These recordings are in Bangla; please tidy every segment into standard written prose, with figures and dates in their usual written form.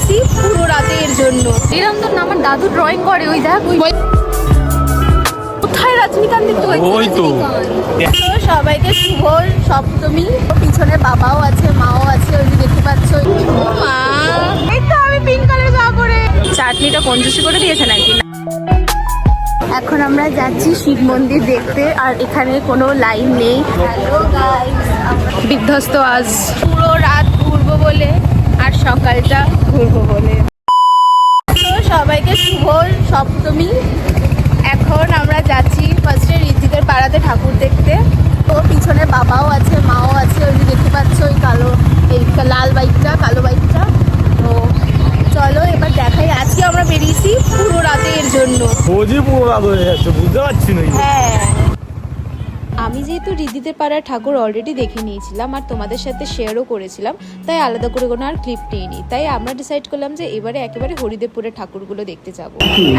বেরিয়েছি পুরো রাতের জন্য। এরকম তো আমার দাদু ড্রয়িং করে, ওই দেখ ওই কোথায় রজনীকান্ত দেখতে পাচ্ছি, ওই তো। সবাইকে শুভ সপ্তমী। পিছনে বাবাও আছে, মাও আছে, ওই যে দেখতে পাচ্ছ। মা, এই তো আমি পিঙ্ক কালার জামা পরে। চাটনিটা কঞ্জুসি করে দিয়েছে নাকি? এখন আমরা যাচ্ছি শিব মন্দির দেখতে, আর এখানে কোনো লাইন নেই। হ্যালো গাইস, বিধ্বস্ত আজ পুরো রাত ঘুরবো বলে আর সকালটা ঘুরবো বলে। তো সবাইকে শুভ সপ্তমী। এখন আমরা যাচ্ছি ফার্স্টে ঋদ্ধিদের পাড়াতে ঠাকুর দেখতে। তো পিছনে বাবাও আছে, মাও আছে, ওই যে দেখতে পাচ্ছ ওই কালো, এই লাল বাইকটা, কালো বাইকটা। তো চলো এবার দেখাই। আজকে আমরা বেরিয়েছি পুরো রাতের জন্য। পুরো রাত হয়ে যাচ্ছে, বুঝতে পারছি না। হ্যাঁ, আমি যেহেতু রিদিদের পাড়ার ঠাকুর অলরেডি দেখে নিয়েছিলাম আর তোমাদের সাথে শেয়ারও করেছিলাম, তাই আলাদা করে কোনো আর ক্লিপ নিইনি। তাই আমরা ডিসাইড করলাম যে এবারে একেবারে হরিদেবপুরের ঠাকুরগুলো দেখতে যাব।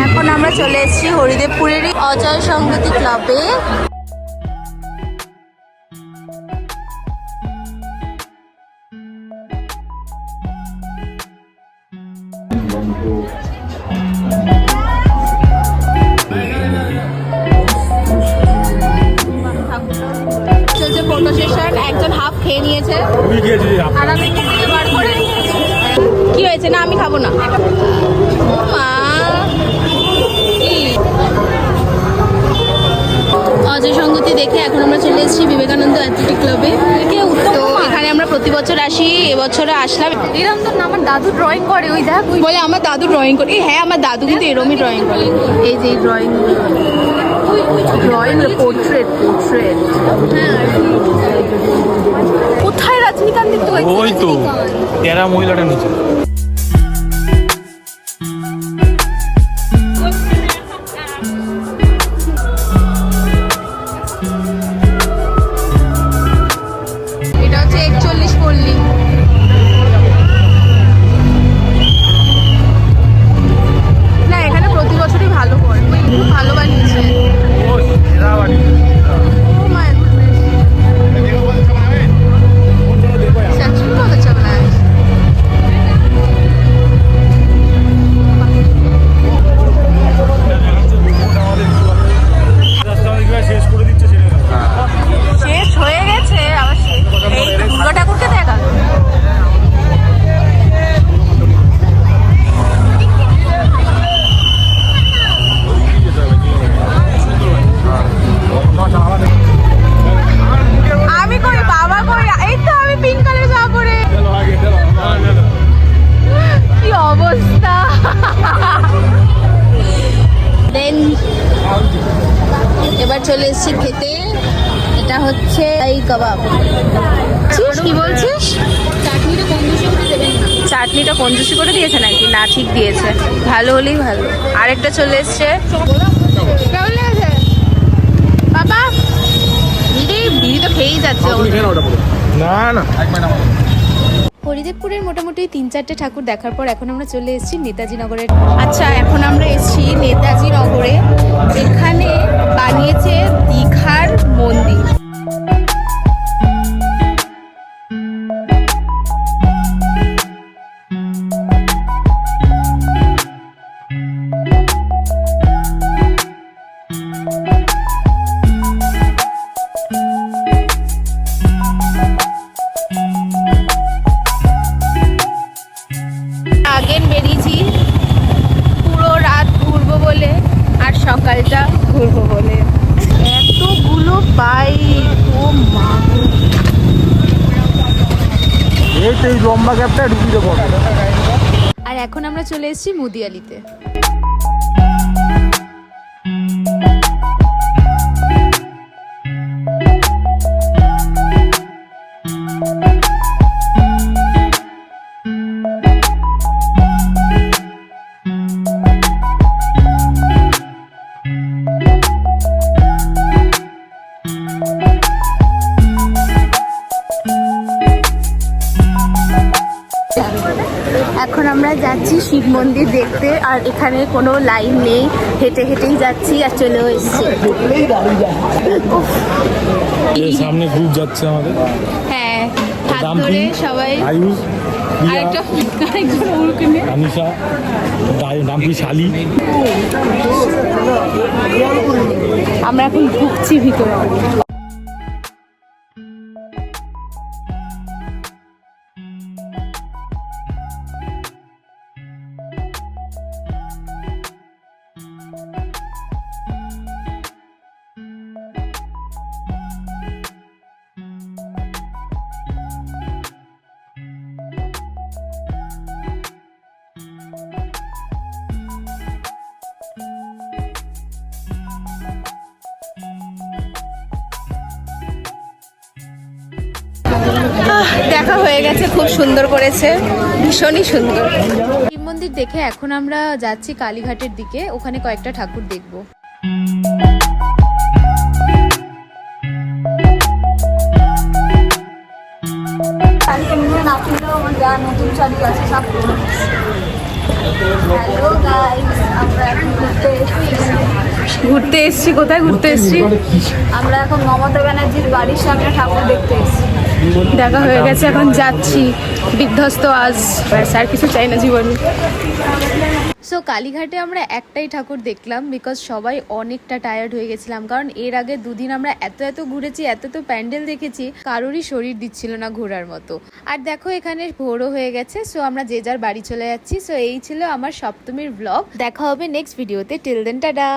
এখন আমরা চলে এসেছি হরিদেবপুরেরই অজয় সংগতি ক্লাবে। চলছে ফটো সেশন। একজন হাফ খেয়ে নিয়েছে আর আমি বার করে। কি হয়েছে? না আমি খাবো না। মা, কি অজয় সংগতি দেখে এখন আমরা চলে এসেছি বিবেকানন্দ অ্যাথলেটিক ক্লাবে। তো এখানে আমরা প্রতি বছর আসি, এবছরে আসলাম। এরকম তো আমার দাদু ড্রয়িং করে, ওই দেখ বলে আমার দাদু ড্রয়িং করে। হ্যাঁ, আমার দাদু কিন্তু এরমই ড্রয়িং করে। এই যে ড্রয়িং পোর্ট্রেট। হ্যাঁ, কোথায় রজনীকান্ত দেখতে পাচ্ছি, ওই তো তেরা মহিলাটা নিচে। এটা হচ্ছে 41 পল্লী। না, এখানে প্রতি বছরই ভালো করে, খুব ভালো বানিয়েছে। ও তেরা বাড়ি। Oh my goodness, सच में बहुत अच्छा बनाया है। শেষ করে দিচ্ছে ছেলেরা। শেষ হয়ে গেছে আবার এই দুর্গা ঠাকুরকে দেখা। আমি কই, বাবা কই? এই তো আমি পিঙ্ক কালার জামা পরে। কি অবস্থা! দেন এবার চলে এসেছি খেতে। এটা হচ্ছে এই কাবাব। কি বলছিস? চাটনিটা কঞ্জুসি করে দিয়েছে নাকি? না, ঠিক দিয়েছে। ভালো হলেই ভালো। আরেকটা চলে এসছে। কেমন লেগেছে বাবা? বিড়ি তো খেয়েই যাচ্ছে। না না, হরিদেবপুরের মোটামুটি 3-4টে ঠাকুর দেখার পর এখন আমরা চলে এসেছি নেতাজি নগরের। আচ্ছা, এখন আমরা এসেছি নেতাজি নগরে। এখানে বানিয়েছে দীঘার মন্দির। আগের বেরিয়েছি পুরো রাত ঘুরবো বলে আর সকালটা ঘুরবো বলে। এতগুলো বাইক, ও মা! এই তো এই লম্বা গ্যাপটা ঢুকিয়ে পড়ে। আর এখন আমরা চলে এসেছি মুদিয়ালিতে। এখন আমরা যাচ্ছি শিব মন্দির দেখতে, আর এখানে কোনো লাইন নেই, হেঁটে হেঁটেই যাচ্ছি আর চলেও এসেছি। সামনে গ্রুপ যাচ্ছে আমাদের। হ্যাঁ, হাত ধরে সবাই। আয়ুষ আরেকজন ওরকমই আনিশা নাম কি শালি। আমরা এখন ঢুকছি ভিতরে। দেখা হয়ে গেছে, খুব সুন্দর করেছে, ভীষণই সুন্দর। শিব মন্দির দেখে এখন আমরা যাচ্ছি কালীঘাটের দিকে, ওখানে কয়েকটা ঠাকুর দেখবো। ঘুরতে এসছি, কোথায় ঘুরতে এসছি? আমরা এখন মমতা ব্যানার্জির বাড়ির সামনে ঠাকুর দেখতে এসছি। দেখা হয়ে গেছে, এখন যাচ্ছি। বিধ্বস্ত আজ, ব্যাস আর কিছু চাই না জীবনে। সো কালীঘাটে আমরা একটাই ঠাকুর দেখলাম, বিকজ সবাই অনেকটা টায়ার্ড হয়ে গেছিলাম, কারণ এর আগে দুদিন আমরা এত ঘুরেছি, এত প্যান্ডেল দেখেছি, কারোরই শরীর দিচ্ছিল না ঘোরার মতো। আর দেখো এখানে ভোরও হয়ে গেছে, সো আমরা যে যার বাড়ি চলে যাচ্ছি। সো এই ছিল আমার সপ্তমীর ব্লগ। দেখা হবে নেক্সট ভিডিওতে, টিল দেন টাটা।